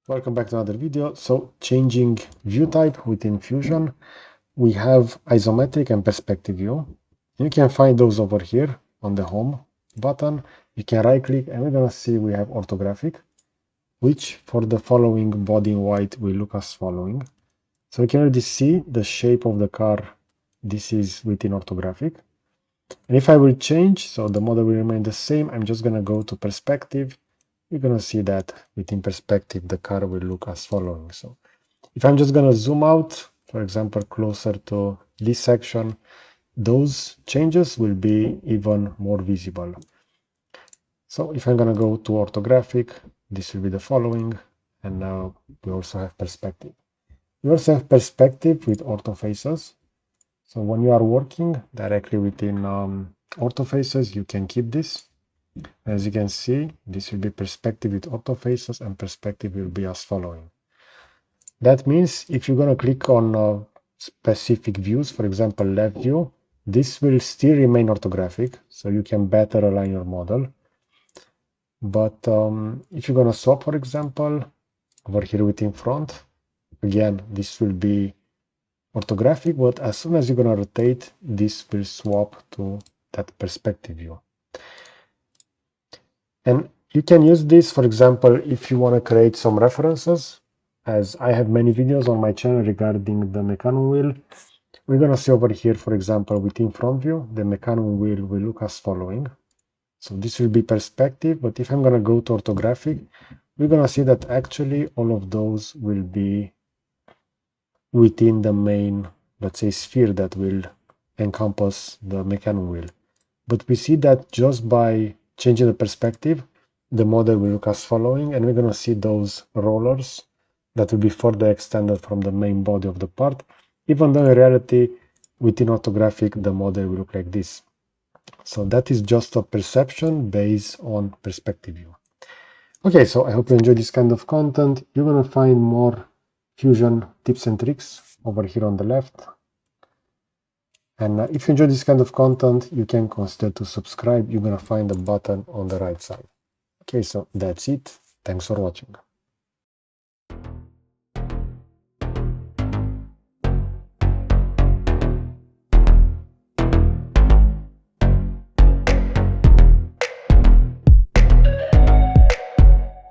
Welcome back to another video. So changing view type within Fusion, we have isometric and perspective view. You can find those over here on the home button. You can right click and we're gonna see we have orthographic, which for the following body in white will look as following. So you can already see the shape of the car. This is within orthographic. And if I will change, so the model will remain the same, I'm just gonna go to perspective. You're going to see that within perspective, the car will look as following. So if I'm just going to zoom out, for example, closer to this section, those changes will be even more visible. So if I'm going to go to orthographic, this will be the following. And now we also have perspective. We also have perspective with ortho faces. So when you are working directly within ortho faces, you can keep this. As you can see, this will be perspective with ortho faces and perspective will be as following. That means if you're going to click on specific views, for example, left view, this will still remain orthographic, so you can better align your model. But if you're going to swap, for example, over here within front, again, this will be orthographic, but as soon as you're going to rotate, this will swap to that perspective view. And you can use this, for example, if you want to create some references, as I have many videos on my channel regarding the mechanism wheel. We're going to see over here, for example, within front view, the mechanism wheel will look as following. So this will be perspective, but if I'm going to go to orthographic, we're going to see that actually all of those will be within the main, let's say, sphere that will encompass the mechanism wheel. But we see that just by changing the perspective, the model will look as following, and we're going to see those rollers that will be further extended from the main body of the part, even though in reality, within orthographic, the model will look like this. So that is just a perception based on perspective view. Okay, so I hope you enjoyed this kind of content. You're going to find more Fusion tips and tricks over here on the left. And if you enjoy this kind of content, you can consider to subscribe. You're going to find the button on the right side. Okay, so that's it. Thanks for watching.